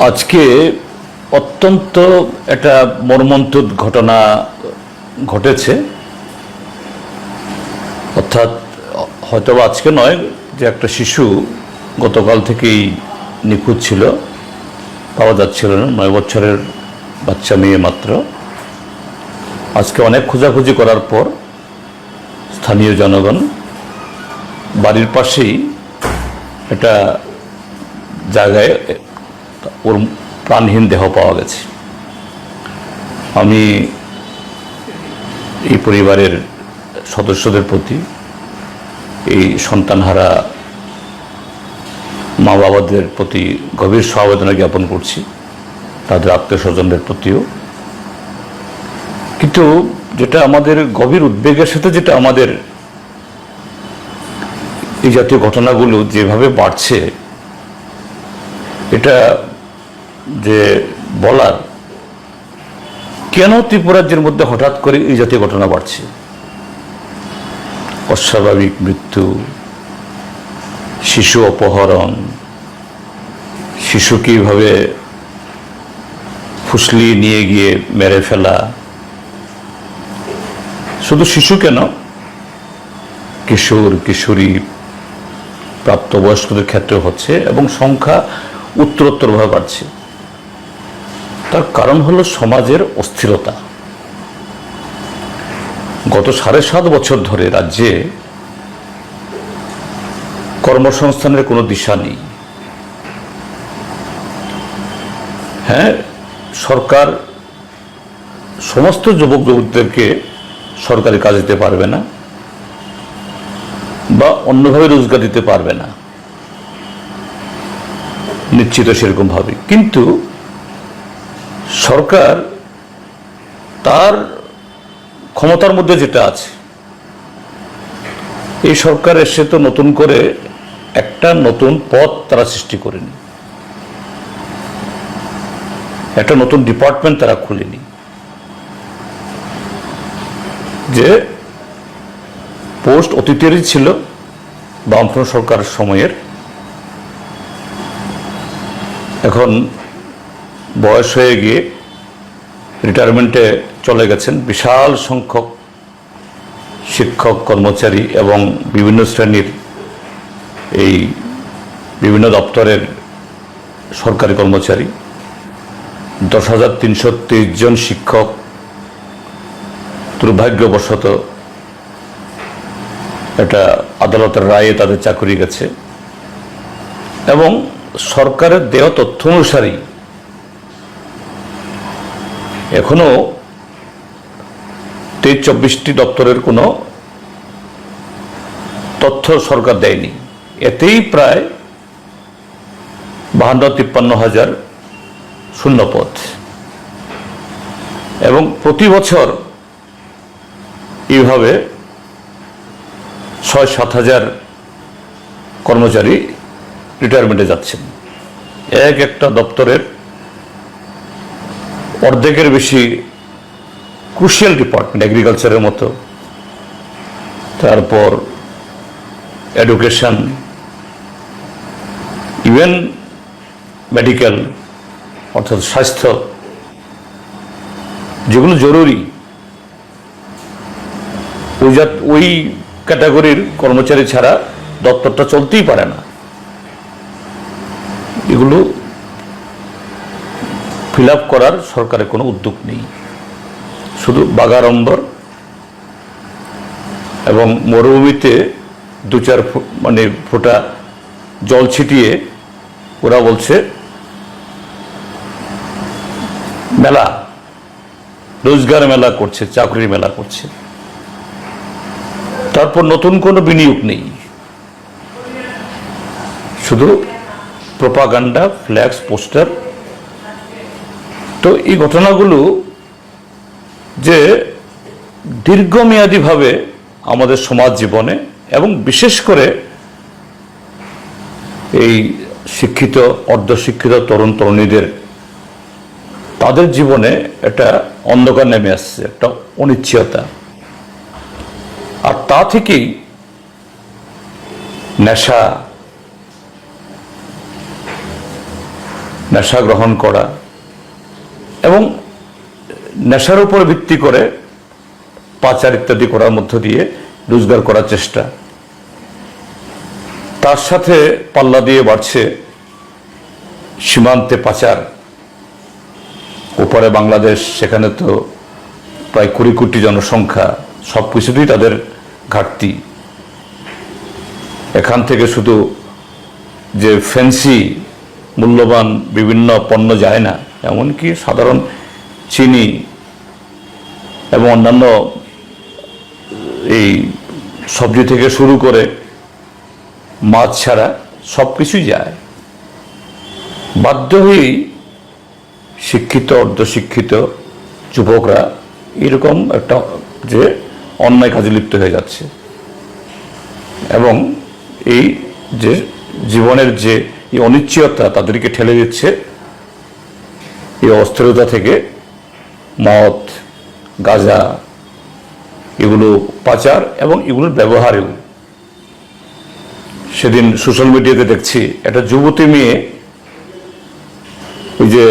আজকে অত্যন্ত একটা মর্মন্তুদ ঘটনা ঘটেছে। অর্থাৎ হয়তো আজকে নয়, যে একটা শিশু গতকাল থেকেই নিখোঁজ ছিল, পাওয়া যাচ্ছিল না। 9 বছরের বাচ্চা মেয়ে মাত্র। আজকে অনেক খোঁজাখুঁজি করার পর স্থানীয় জনগণ বাড়ির পাশেই একটা জায়গায় ওর প্রাণহীন দেহ পাওয়া গেছে। আমি এই পরিবারের সদস্যদের প্রতি, এই সন্তানহারা মা বাবাদের প্রতি গভীর সমবেদনা জ্ঞাপন করছি, তাদের আত্মীয় স্বজনদের প্রতিও। কিন্তু যেটা আমাদের গভীর উদ্বেগের সাথে, যেটা আমাদের এই জাতীয় ঘটনাগুলো যেভাবে বাড়ছে, এটা যে বলার, কেন ত্রিপুরা রাজ্যের মধ্যে হঠাৎ করে এই জাতীয় ঘটনা বাড়ছে। অস্বাভাবিক মৃত্যু, শিশু অপহরণ, শিশুকে এইভাবে ফুসলিয়ে নিয়ে গিয়ে মেরে ফেলা। শুধু শিশু কেন, কিশোর কিশোরী প্রাপ্তবয়স্কদের ক্ষেত্রে হচ্ছে, এবং সংখ্যা উত্তরোত্তরভাবে বাড়ছে। তার কারণ হলো সমাজের অস্থিরতা। গত 7.5 বছর ধরে রাজ্যে কর্মসংস্থানের কোনো দিশা নেই। হ্যাঁ, সরকার সমস্ত যুবক যুবতীদেরকে সরকারি কাজ দিতে পারবে না বা অন্যভাবে রোজগার দিতে পারবে না, নিশ্চিত সেরকম ভাবে। কিন্তু সরকার তার ক্ষমতার মধ্যে যেটা আছে, এই সরকার এসে তো নতুন করে একটা নতুন পদ তারা সৃষ্টি করেনি, একটা নতুন ডিপার্টমেন্ট তারা খুলেনি। যে পোস্ট অতীতেরই ছিল বামফ্রন্ট সরকার সময়ের, এখন বয়স হয়ে গিয়ে রিটায়ারমেন্টে চলে গেছেন বিশাল সংখ্যক শিক্ষক কর্মচারী এবং বিভিন্ন শ্রেণীর এই বিভিন্ন দপ্তরের সরকারি কর্মচারী। 10,323 জন শিক্ষক দুর্ভাগ্যবশত এটা আদালতের রায়ে তাদের চাকরি গেছে, এবং সরকারের দেওয়া তথ্য অনুসারেই এখনো 23-24টি দপ্তরের কোনো তথ্য সরকার দেয়নি। এতেই প্রায় 52-53 হাজার শূন্যপদ, এবং প্রতি বছর এইভাবে 6-7 হাজার কর্মচারী রিটায়ারমেন্টে যাচ্ছেন। একটা দপ্তরের অর্ধেকের বেশি ক্রুশিয়াল ডিপার্টমেন্ট, এগ্রিকালচারের মতো, তারপর এডুকেশন, ইভেন মেডিকেল অর্থাৎ স্বাস্থ্য, যেগুলো জরুরি, ওই ক্যাটাগরির কর্মচারী ছাড়া দপ্তরটা চলতেই পারে না। এগুলো ফিল আপ করার সরকারের কোনো উদ্যোগ নেই। শুধু বাগাড়ম্বর এবং মরুভূমিতে 2-4 ফোঁটা জল ছিটিয়ে ওরা বলছে মেলা, রোজগার মেলা করছে, চাকরির মেলা করছে। তারপর নতুন কোনো বিনিয়োগ নেই, শুধু প্রোপাগান্ডা, ফ্ল্যাক্স, পোস্টার। তো এই ঘটনাগুলো যে দীর্ঘমেয়াদীভাবে আমাদের সমাজ জীবনে, এবং বিশেষ করে এই শিক্ষিত অর্ধশিক্ষিত তরুণ তরুণীদের, তাদের জীবনে একটা অন্ধকার নেমে আসছে, একটা অনিশ্চয়তা। আর তা থেকেই নেশা, নেশা গ্রহণ করা এবং নেশার উপর ভিত্তি করে পাচার ইত্যাদি করার মধ্য দিয়ে রোজগার করার চেষ্টা। তার সাথে পাল্লা দিয়ে বাড়ছে সীমান্তে পাচার। ওপারে বাংলাদেশ, সেখানে তো প্রায় 20 কোটি জনসংখ্যা, সব কিছুতেই তাদের ঘাটতি। এখান থেকে শুধু যে ফ্যান্সি মূল্যবান বিভিন্ন পণ্য যায় না, এমনকি সাধারণ চিনি এবং অন্যান্য এই সবজি থেকে শুরু করে মাছ ছাড়া সব কিছুই যায়। বাধ্য হয়েই শিক্ষিত অর্ধশিক্ষিত যুবকরা এরকম একটা যে অন্যায় কাজে লিপ্ত হয়ে যাচ্ছে এবং এই যে জীবনের যে এই অনিশ্চয়তা তাদেরকে ঠেলে দিচ্ছে এই অস্থিরতা থেকে মদ, গাঁজা এগুলো পাচার এবং এগুলোর ব্যবহারেও। সেদিন সোশ্যাল মিডিয়াতে দেখছি একটা যুবতী মেয়ে, ওই যে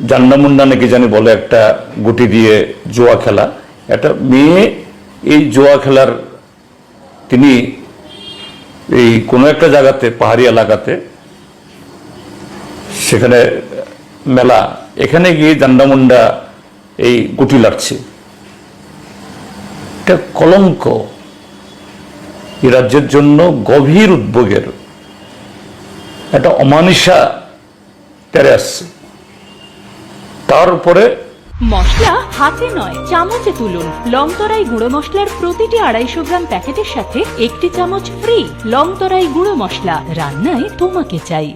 জান্নামুন্না নাকি জানি বলে, একটা গুটি দিয়ে জুয়া খেলা, একটা মেয়ে এই জুয়া খেলার তিনি এই কোনো একটা জায়গাতে পাহাড়ি এলাকাতে সেখানে মেলা, এখানে গিয়ে জান্নামুন্ডা এই গুটি লাড়ছে। এটা কলঙ্ক, এই রাজ্যের জন্য গভীর উদ্বেগের একটা অমানিসা তেরে আসছে। তার উপরে মশলা হাতে নয় চামচে তুলুন। লংতরাই গুঁড়ো মশলার প্রতিটি 250 গ্রাম প্যাকেটের সাথে 1টি চামচ ফ্রি। লংতরাই গুঁড়ো মশলা, রান্নায় তোমাকে চাই।